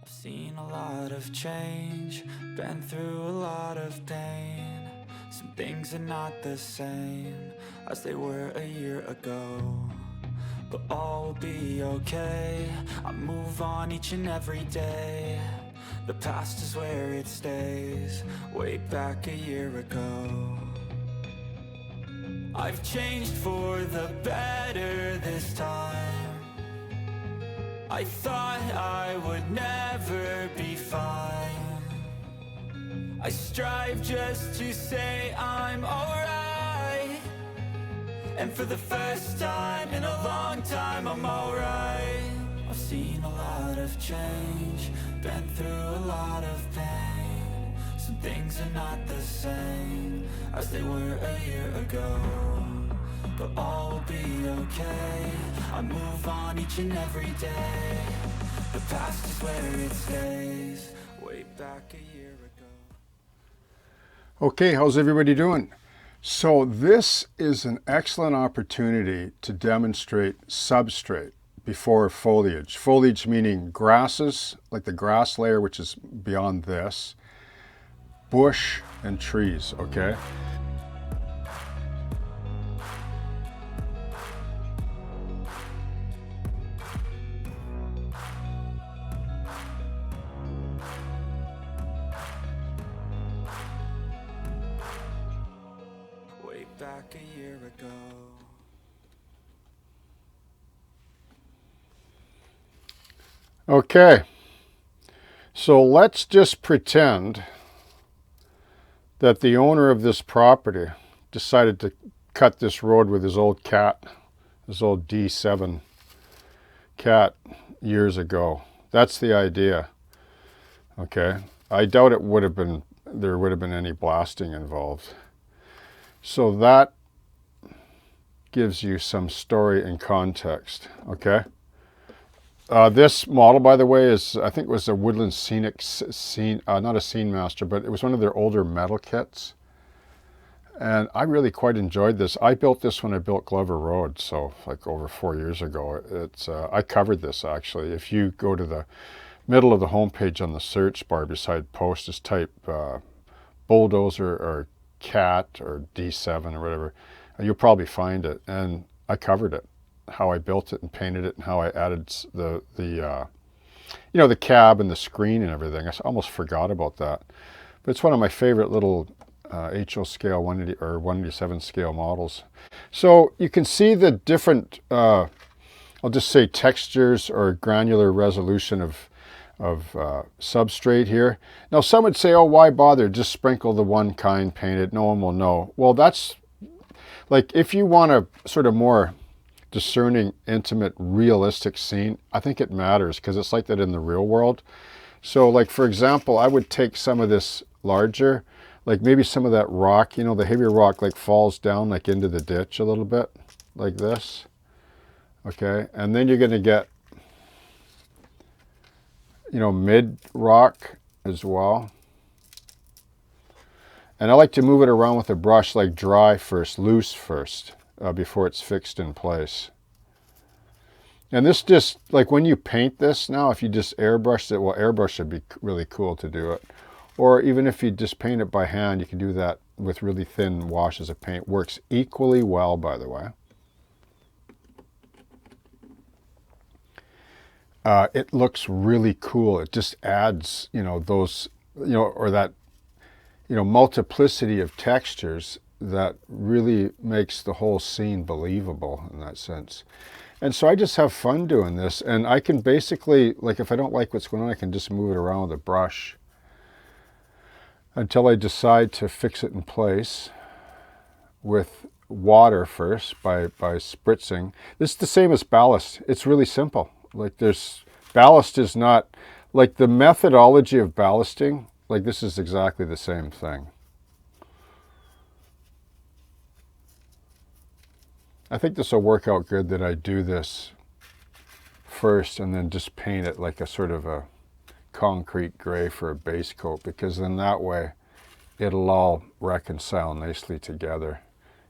I've seen a lot of change, been through a lot of pain. Some things are not the same as they were a year ago, but all will be okay. I move on each and every day. The past is where it stays, way back a year ago. I've changed for the better this time. I thought I would never be fine. I strive just to say I'm alright, and for the first time in a long time I'm alright. I've seen a lot of change, been through a lot of pain. Some things are not the same as they were a year ago, but all will be okay. I move on each and every day. The past is where it stays, way back a year ago. Okay, how's everybody doing? So this is an excellent opportunity to demonstrate substrate before foliage. Foliage meaning grasses, like the grass layer, which is beyond this, bush and trees, okay? Way back a year ago. Okay, so let's just pretend that the owner of this property decided to cut this road with his old cat, his old D7 cat years ago. That's the idea. Okay, I doubt there would have been any blasting involved. So that gives you some story and context, okay? This model, by the way, I think it was a Woodland Scenic scene, not a Scene Master, but it was one of their older metal kits. And I really quite enjoyed this. I built this when I built Glover Road, so like over 4 years ago. I covered this actually. If you go to the middle of the homepage on the search bar beside post, just type bulldozer or cat or D7 or whatever, you'll probably find it. And I covered it, how I built it and painted it and how I added the cab and the screen and everything. I almost forgot about that. But it's one of my favorite little HO scale 180 or 187 scale models. So you can see the different, I'll just say textures or granular resolution of substrate here. Now some would say, oh, why bother? Just sprinkle the one kind, paint it, no one will know. Well, that's like if you want a sort of more discerning, intimate, realistic scene, I think it matters because it's like that in the real world. So like, for example, I would take some of this larger, like maybe some of that rock, the heavier rock like falls down like into the ditch a little bit, like this. Okay, and then you're going to get, mid rock as well. And I like to move it around with a brush, like dry first, loose first, before it's fixed in place. And this just, like when you paint this now, if you just airbrush it, well, airbrush would be really cool to do it. Or even if you just paint it by hand, you can do that with really thin washes of paint. Works equally well, by the way. It looks really cool. It just adds, those, or that, multiplicity of textures that really makes the whole scene believable in that sense. And so I just have fun doing this. And I can basically, like if I don't like what's going on, I can just move it around with a brush until I decide to fix it in place with water first by spritzing. This is the same as ballast. It's really simple. Like ballast is not, like the methodology of ballasting, like this is exactly the same thing. I think this will work out good that I do this first and then just paint it like a sort of a concrete gray for a base coat, because then that way it'll all reconcile nicely together.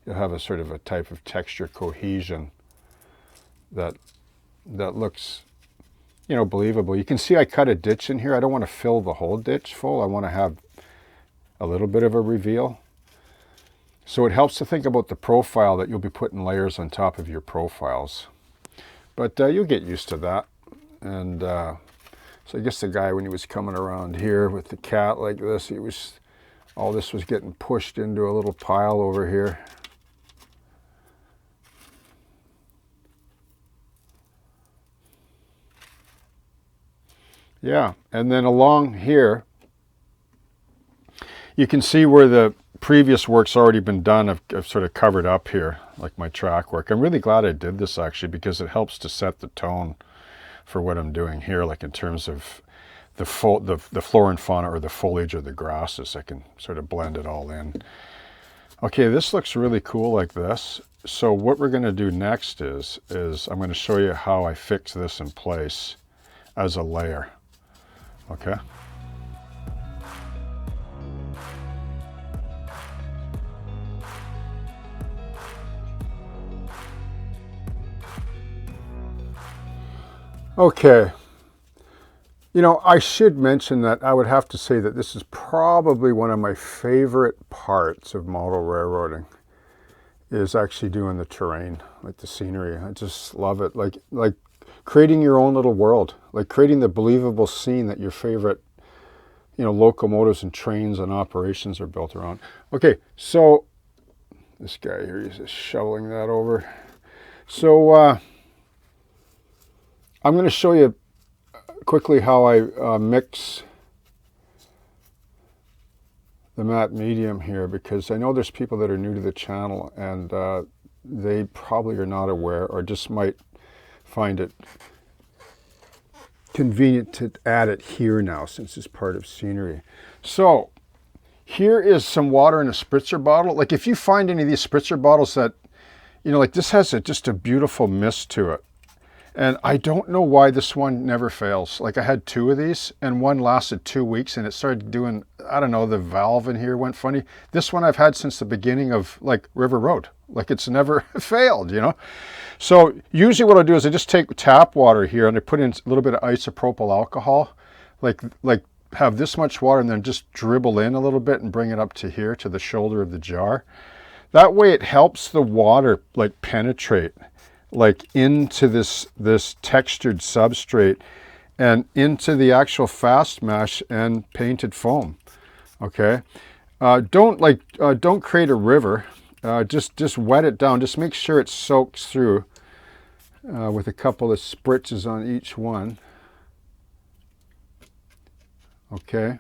You'll have a sort of a type of texture cohesion that looks you know, believable. You can see I cut a ditch in here. I don't want to fill the whole ditch full. I want to have a little bit of a reveal. So it helps to think about the profile that you'll be putting layers on top of your profiles. But you'll get used to that. And so I guess the guy, when he was coming around here with the cat like this, all this was getting pushed into a little pile over here. Yeah, and then along here, you can see where the previous work's already been done. I've sort of covered up here, like my track work. I'm really glad I did this actually, because it helps to set the tone for what I'm doing here, like in terms of the flora and fauna, or the foliage, or the grasses. I can sort of blend it all in. Okay, this looks really cool like this. So what we're going to do next is I'm going to show you how I fix this in place as a layer. Okay. Okay. You know, I should mention that I would have to say that this is probably one of my favorite parts of model railroading, is actually doing the terrain, like the scenery. I just love it. Like creating your own little world, like creating the believable scene that your favorite, you know, locomotives and trains and operations are built around. Okay, so this guy here, he's just shoveling that over. So I'm going to show you quickly how I mix the matte medium here, because I know there's people that are new to the channel, and they probably are not aware, or just might find it convenient to add it here now, since it's part of scenery. So here is some water in a spritzer bottle. Like if you find any of these spritzer bottles that, you know, like this has just a beautiful mist to it. And I don't know why this one never fails. Like I had 2 of these, and one lasted 2 weeks, and it started doing, I don't know, the valve in here went funny. This one I've had since the beginning of like River Road. Like it's never failed, you know? So usually what I do is I just take tap water here and I put in a little bit of isopropyl alcohol, like have this much water, and then just dribble in a little bit and bring it up to here, to the shoulder of the jar. That way it helps the water like penetrate like into this textured substrate and into the actual fast mesh and painted foam. Okay, don't create a river. Just wet it down. Just make sure it soaks through with a couple of spritzes on each one. Okay,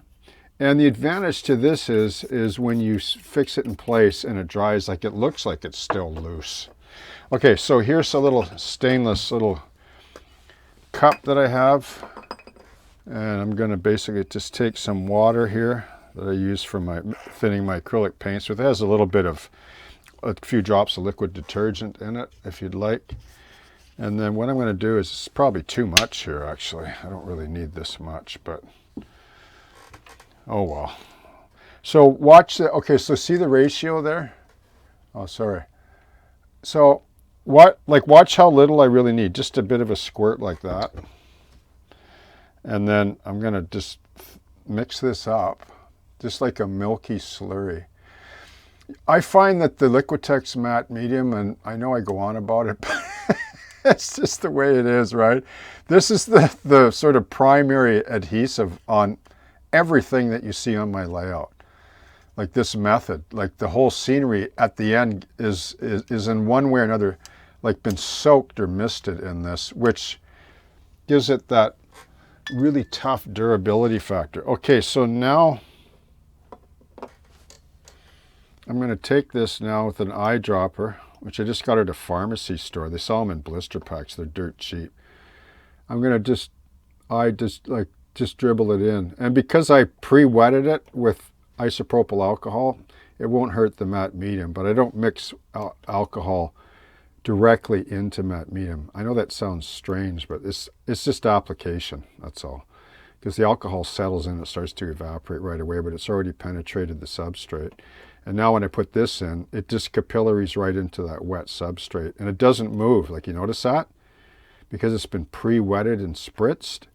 and the advantage to this is when you fix it in place and it dries, like it looks like it's still loose. Okay, so here's a little stainless little cup that I have, and I'm going to basically just take some water here that I use for thinning my acrylic paints with. It has a few drops of liquid detergent in it, if you'd like. And then what I'm going to do is, it's probably too much here actually. I don't really need this much, but oh well. So watch the, okay, so see the ratio there? Oh, sorry. So watch how little I really need, just a bit of a squirt like that. And then I'm going to just mix this up, just like a milky slurry. I find that the Liquitex matte medium, and I know I go on about it, but it's just the way it is, right? This is the sort of primary adhesive on everything that you see on my layout. Like this method, like the whole scenery at the end is in one way or another like been soaked or misted in this, which gives it that really tough durability factor. Okay, so now I'm going to take this now with an eyedropper, which I just got at a pharmacy store. They sell them in blister packs. They're dirt cheap. I'm going to just dribble it in. And because I pre-wetted it with isopropyl alcohol, it won't hurt the matte medium, but I don't mix alcohol directly into matte medium. I know that sounds strange, but it's just application, that's all. Because the alcohol settles in, it starts to evaporate right away, but it's already penetrated the substrate. And now when I put this in, it just capillaries right into that wet substrate, and it doesn't move. Like, you notice that? because it's been pre-wetted and spritzed,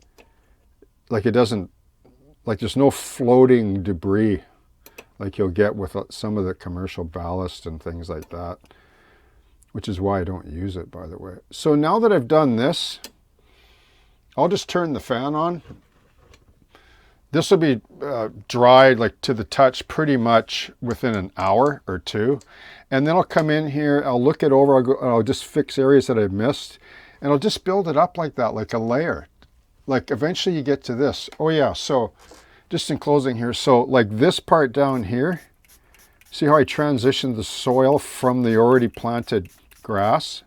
like it doesn't, like there's no floating debris like you'll get with some of the commercial ballast and things like that, which is why I don't use it, by the way. So now that I've done this, I'll just turn the fan on. This will be dried like to the touch pretty much within an hour or two. And then I'll come in here, I'll look it over, I'll just fix areas that I've missed, and I'll just build it up like that, like a layer. Like eventually you get to this. Oh yeah, so just in closing here, so like this part down here, see how I transitioned the soil from the already planted grass?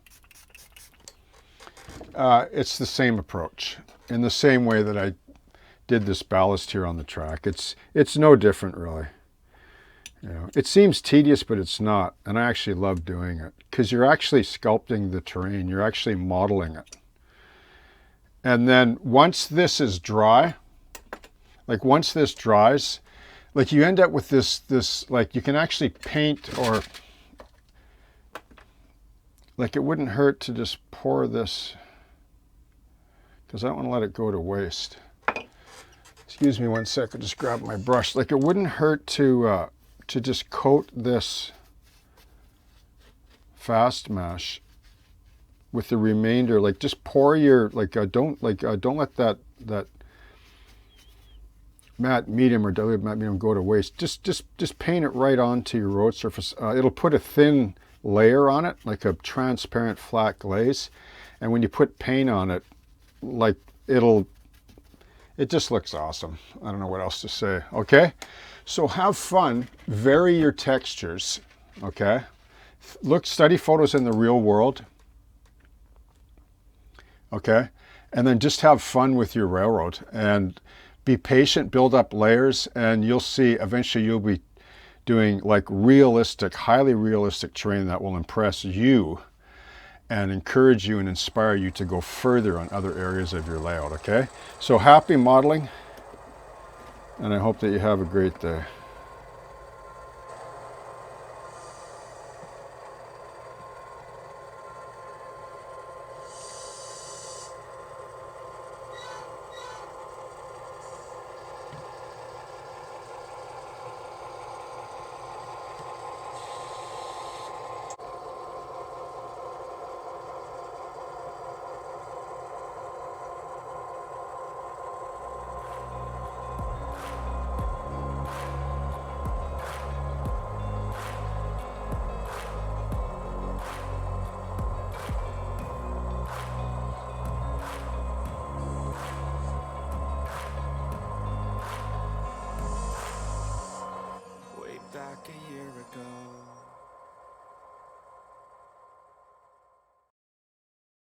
It's the same approach, in the same way that I did this ballast here on the track. It's no different really. You know, it seems tedious, but it's not, and I actually love doing it because you're actually sculpting the terrain. You're actually modeling it. And then once this is dry, like once this dries, like you end up with this like you can actually paint, or like it wouldn't hurt to just pour this, because I don't want to let it go to waste. Excuse me one sec, I'll just grab my brush. Like it wouldn't hurt to just coat this fast mesh with the remainder. Like just pour your, don't let that matte medium or diluted matte medium go to waste. Just paint it right onto your road surface. It'll put a thin layer on it, like a transparent flat glaze, and when you put paint on it, like it just looks awesome. I don't know what else to say. Okay, so have fun, vary your textures. Okay, study photos in the real world. Okay, and then just have fun with your railroad and be patient, build up layers, and you'll see eventually you'll be doing like realistic, highly realistic terrain that will impress you and encourage you and inspire you to go further on other areas of your layout. Okay, so happy modeling, and I hope that you have a great day. Way back a year ago,